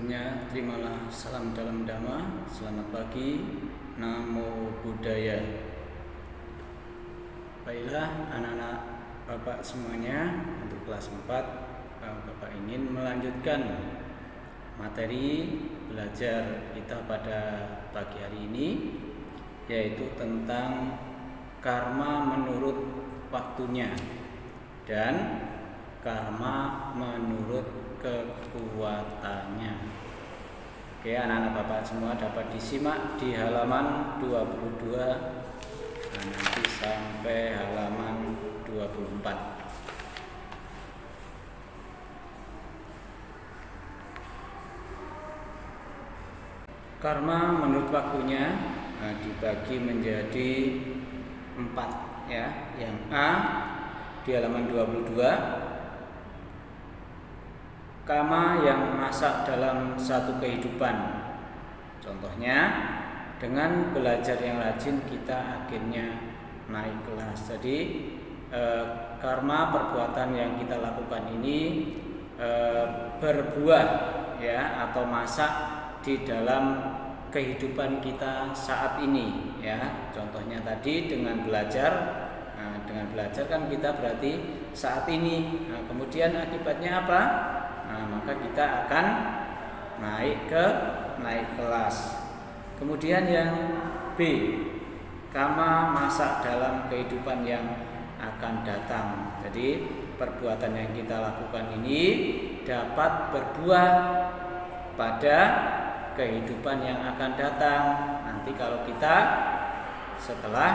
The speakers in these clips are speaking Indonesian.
Sebelumnya terimalah salam dalam Dhamma. Selamat pagi, Namo Buddhaya. Baiklah anak-anak Bapak semuanya, untuk kelas 4 Bapak ingin melanjutkan materi belajar kita pada pagi hari ini, yaitu tentang karma menurut waktunya dan karma menurut kekuatannya. Oke, anak-anak Bapak semua dapat disimak di halaman 22 nanti sampai halaman 24. Karma menurut waktunya dibagi menjadi 4 ya. Yang A di halaman 22, karma yang masak dalam satu kehidupan. Contohnya, dengan belajar yang rajin kita akhirnya naik kelas. Jadi karma perbuatan yang kita lakukan ini berbuah ya, atau masak di dalam kehidupan kita saat ini ya. Contohnya tadi dengan belajar. Dengan belajar kan kita berarti saat ini. Kemudian akibatnya apa? Maka kita akan naik kelas. Kemudian yang B, karma masak dalam kehidupan yang akan datang. Jadi perbuatan yang kita lakukan ini dapat berbuah pada kehidupan yang akan datang. Nanti kalau kita setelah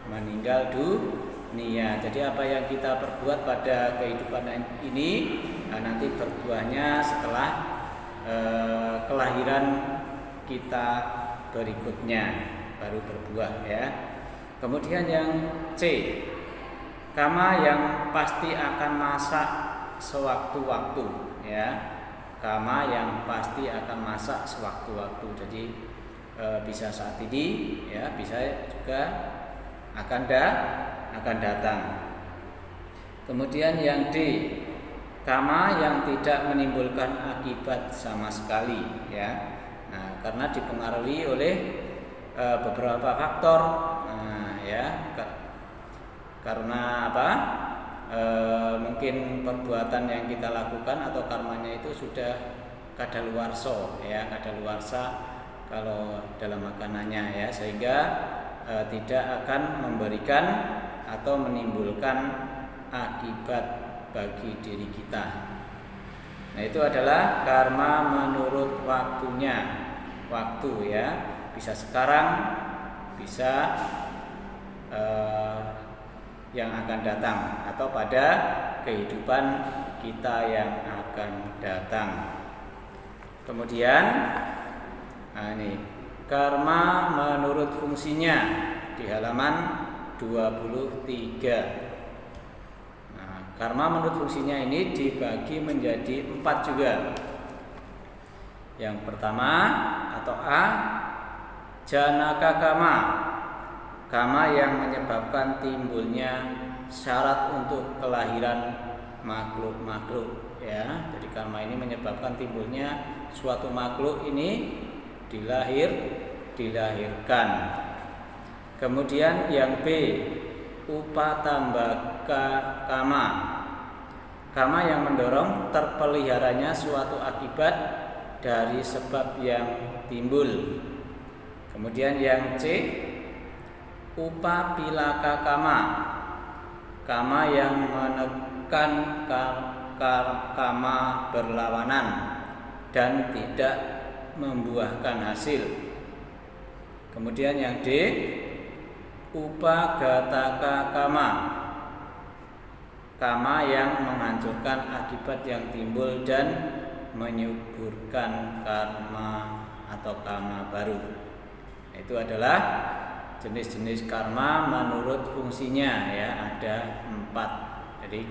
meninggal dunia. Jadi apa yang kita perbuat pada kehidupan ini nanti berbuahnya setelah kelahiran kita berikutnya baru berbuah ya. Kemudian yang C, karma yang pasti akan masak sewaktu-waktu ya. Karma yang pasti akan masak sewaktu-waktu. Jadi bisa saat ini ya, bisa juga akan datang. Kemudian yang D, karma yang tidak menimbulkan akibat sama sekali ya. Karena dipengaruhi oleh beberapa faktor ya. Karena apa? Mungkin perbuatan yang kita lakukan atau karmanya itu sudah kadaluarsa ya, kadaluarsa kalau dalam makanannya ya, sehingga tidak akan memberikan atau menimbulkan akibat bagi diri kita. Nah, itu adalah karma menurut waktunya. Waktu ya, bisa sekarang, bisa yang akan datang, atau pada kehidupan kita yang akan datang. Kemudian ini karma menurut fungsinya di halaman 23. Karma menurut fungsinya ini dibagi menjadi 4 juga. Yang pertama atau A, janaka karma. Karma yang menyebabkan timbulnya syarat untuk kelahiran makhluk-makhluk ya. Jadi karma ini menyebabkan timbulnya suatu makhluk ini dilahirkan. Kemudian yang B, upatambaka karma. Karma yang mendorong terpeliharanya suatu akibat dari sebab yang timbul. Kemudian yang C, upapilaka karma. Karma yang menekan karma berlawanan dan tidak membuahkan hasil. Kemudian yang D, upagataka karma. Karma yang menghancurkan akibat yang timbul dan menyuburkan karma atau karma baru. Itu adalah jenis-jenis karma menurut fungsinya ya, ada 4. Jadi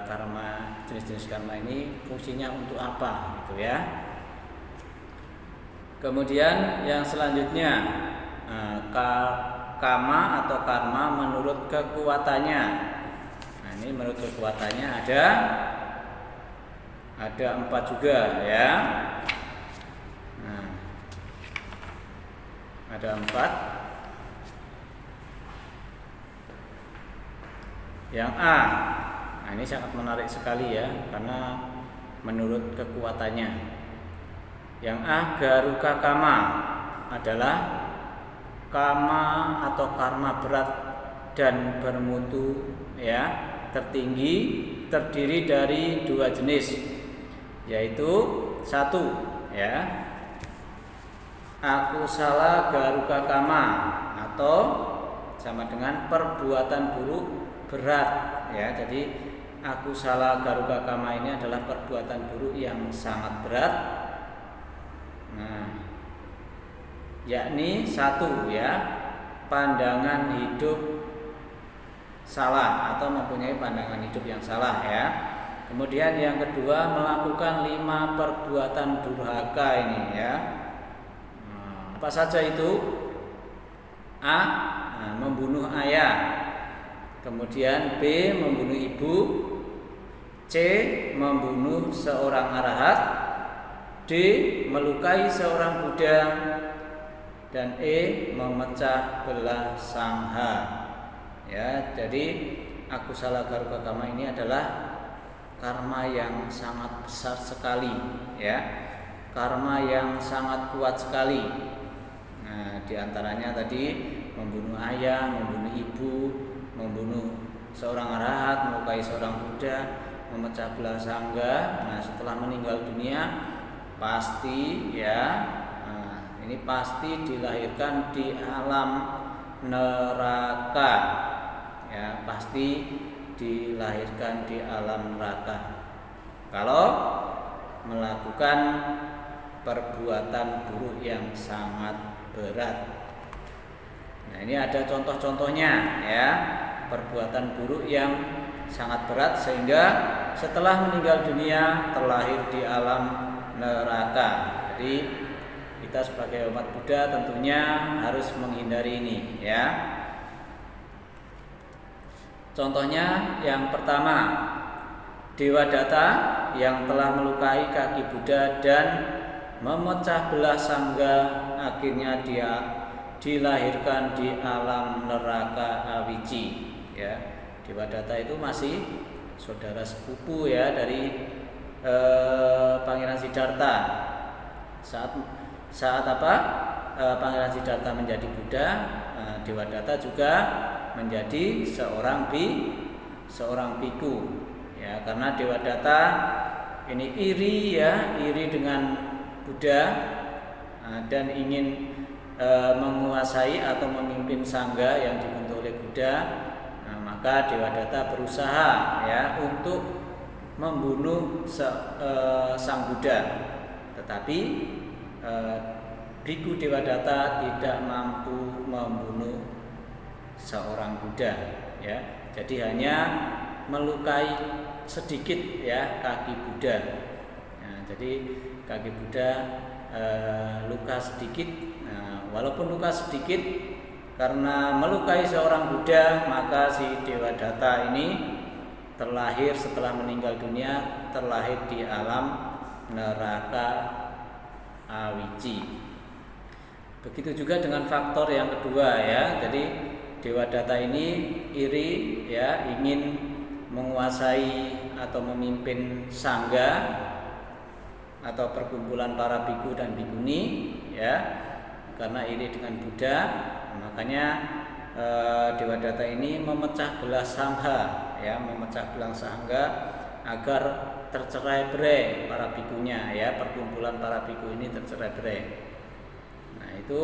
karma, jenis-jenis karma ini fungsinya untuk apa gitu ya. Kemudian yang selanjutnya karma atau karma menurut kekuatannya. Ini menurut kekuatannya ada Ada 4 juga ya. Nah, ada 4. Yang A, nah ini sangat menarik sekali ya, karena menurut kekuatannya. Yang A, Garuka Kama adalah kama atau karma berat dan bermutu ya, tertinggi, terdiri dari 2 jenis, yaitu 1 ya, akusala garuka kama atau sama dengan perbuatan buruk berat ya. Jadi akusala garuka kama ini adalah perbuatan buruk yang sangat berat. Nah, yakni 1 ya, pandangan hidup salah atau mempunyai pandangan hidup yang salah ya. Kemudian yang kedua, melakukan 5 perbuatan durhaka ini ya. Apa saja itu? A, membunuh ayah. Kemudian B, membunuh ibu. C, membunuh seorang arahat. D, melukai seorang budak. Dan E, memecah belah sangha. Ya, jadi akusala garuka kama ini adalah karma yang sangat besar sekali ya. Karma yang sangat kuat sekali. Nah, diantaranya tadi membunuh ayah, membunuh ibu, membunuh seorang arahat, melukai seorang budak, memecah belah sangga. Nah, setelah meninggal dunia pasti ya, ini pasti dilahirkan di alam neraka ya, pasti dilahirkan di alam neraka kalau melakukan perbuatan buruk yang sangat berat. Nah, ini ada contoh-contohnya ya, perbuatan buruk yang sangat berat sehingga setelah meninggal dunia terlahir di alam neraka. Jadi kita sebagai umat Buddha tentunya harus menghindari ini ya. Contohnya yang pertama, Dewadatta yang telah melukai kaki Buddha dan memecah belah sangga, akhirnya dia dilahirkan di alam neraka Awici ya. Dewadatta itu masih saudara sepupu ya dari Pangeran Siddhartha. Saat Pangeran Siddhartha menjadi Buddha, Dewadatta juga menjadi seorang biku ya, karena Dewadatta ini iri ya, iri dengan Buddha dan ingin menguasai atau memimpin sangga yang dibentuk oleh Buddha. Nah, maka Dewadatta berusaha ya untuk membunuh sang Buddha, tetapi biku Dewadatta tidak mampu membunuh seorang Buddha ya. Jadi hanya melukai sedikit ya kaki Buddha. Nah, jadi kaki Buddha luka sedikit. Nah, walaupun luka sedikit, karena melukai seorang Buddha, maka si Dewadatta ini terlahir setelah meninggal dunia, terlahir di alam neraka Awici. Begitu juga dengan faktor yang kedua ya. Jadi Dewadatta ini iri ya, ingin menguasai atau memimpin sangga atau perkumpulan para biku dan bikuni ya. Karena iri dengan Buddha, makanya Dewadatta ini memecah belah sangha ya, memecah belah sangga agar tercerai-berai para bikunya ya, perkumpulan para biku ini tercerai-berai. Nah, itu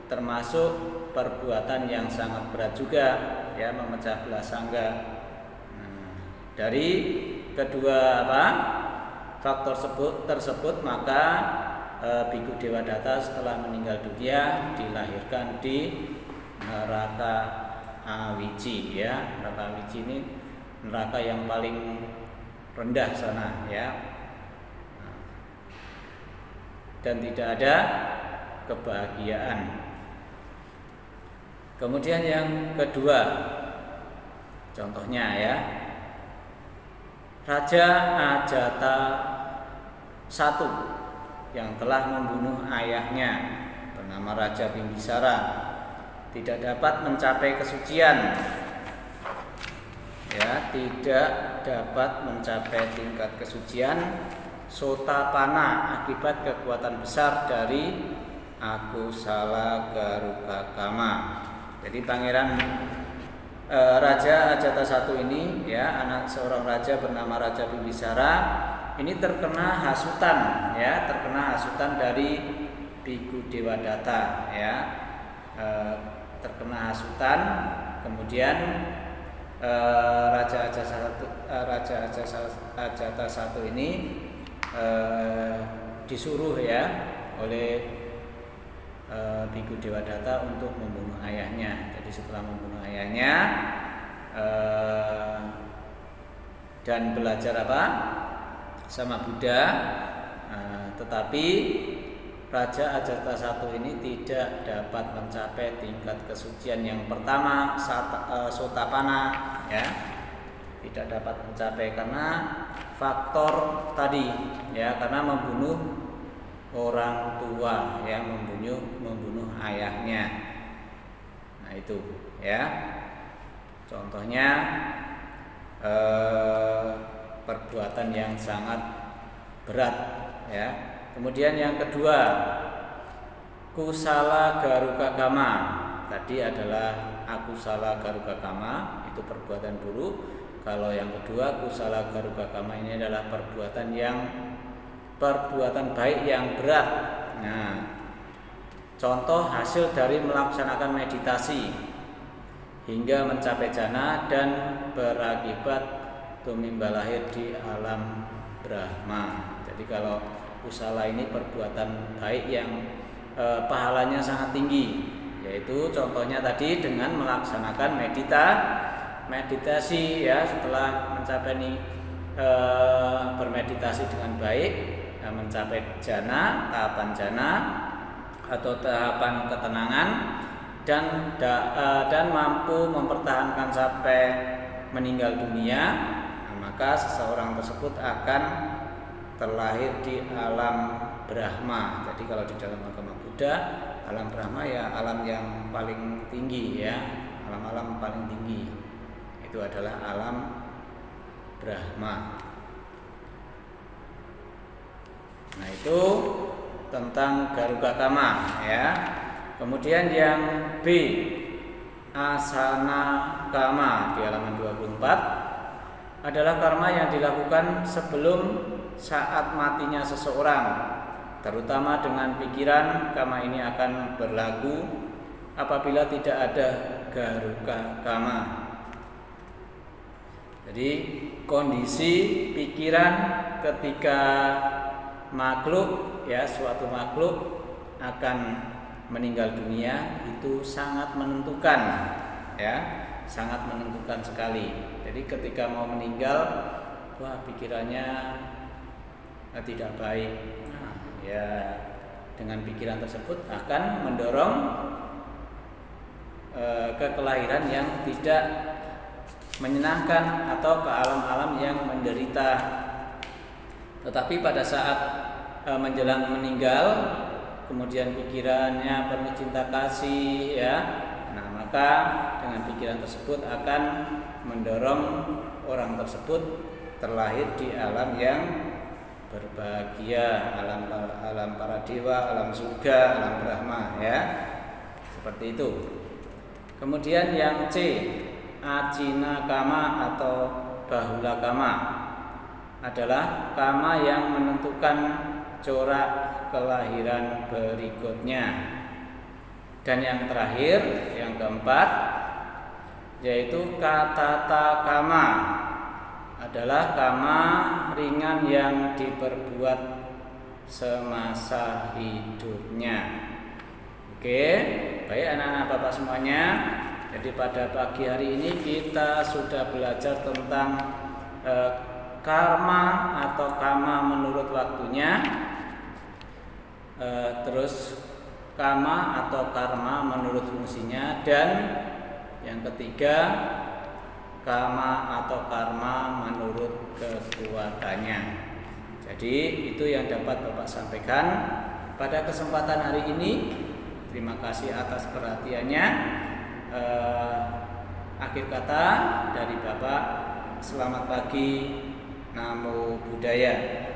termasuk perbuatan yang sangat berat juga ya, memecah belah sangga. Nah, dari kedua faktor tersebut maka biku Dewadatta setelah meninggal dunia dilahirkan di neraka Awici ya. Neraka Awici ini neraka yang paling rendah sana ya, dan tidak ada kebahagiaan. Kemudian yang kedua, contohnya ya, Raja Ajata I yang telah membunuh ayahnya bernama Raja Bimbisara tidak dapat mencapai kesucian, ya, tidak dapat mencapai tingkat kesucian Sotapana akibat kekuatan besar dari Akusala Garukakama. Jadi pangeran Raja Ajata I ini, ya, anak seorang raja bernama Raja Bimbisara ini terkena hasutan, ya, terkena hasutan dari Biku Dewadatta, ya, terkena hasutan. Kemudian Raja Ajata I ini disuruh, ya, oleh Biku Dewadatta untuk membunuh ayahnya. Jadi setelah membunuh ayahnya dan belajar apa? Sama Buddha, tetapi Raja Ajata I ini tidak dapat mencapai tingkat kesucian yang pertama, Sotapana, ya, tidak dapat mencapai karena faktor tadi, ya, karena membunuh orang tua, ya, membunuh ayahnya. Nah itu, ya, contohnya perbuatan yang sangat berat, ya. Kemudian yang kedua, Kusala Garukakama. Tadi adalah Akusala Garukakama, itu perbuatan buruk. Kalau yang kedua, Kusala Garukakama, ini adalah perbuatan baik yang berat. Nah, contoh hasil dari melaksanakan meditasi hingga mencapai jana dan berakibat tumimba lahir di alam Brahma. Jadi kalau kusala ini perbuatan baik yang pahalanya sangat tinggi, yaitu contohnya tadi dengan melaksanakan meditasi, ya, setelah mencapai bermeditasi dengan baik, mencapai jana, tahapan jana atau tahapan ketenangan, dan mampu mempertahankan sampai meninggal dunia, maka seseorang tersebut akan terlahir di alam Brahma. Jadi kalau di dalam agama Buddha, alam Brahma, ya, alam yang paling tinggi, ya, alam-alam paling tinggi itu adalah alam Brahma. Nah itu tentang Garukakama, ya. Kemudian yang B, Asana Kama di halaman 24 adalah karma yang dilakukan sebelum saat matinya seseorang, terutama dengan pikiran. Kama ini akan berlaku apabila tidak ada Garukakama. Jadi kondisi pikiran ketika makhluk, ya, suatu makhluk akan meninggal dunia itu sangat menentukan, ya, sangat menentukan sekali. Jadi ketika mau meninggal, wah, pikirannya tidak baik, ya, dengan pikiran tersebut akan mendorong ke kelahiran yang tidak menyenangkan atau ke alam-alam yang menderita. Tetapi pada saat menjelang meninggal, kemudian pikirannya penuh cinta kasih, ya, nah maka dengan pikiran tersebut akan mendorong orang tersebut terlahir di alam yang berbahagia, alam para dewa, alam surga, alam Brahma, ya, seperti itu. Kemudian yang C, Acina Kama atau Bahula Kama adalah kama yang menentukan corak kelahiran berikutnya. Dan yang terakhir, yang keempat, yaitu Katata Kama, adalah kama ringan yang diperbuat semasa hidupnya. Oke, baik anak-anak Bapak semuanya. Jadi pada pagi hari ini kita sudah belajar tentang karma atau kama menurut waktunya, terus kama atau karma menurut fungsinya, dan yang ketiga kama atau karma menurut kekuatannya. Jadi itu yang dapat Bapak sampaikan pada kesempatan hari ini. Terima kasih atas perhatiannya. Akhir kata dari Bapak, selamat pagi, Namo Buddhaya.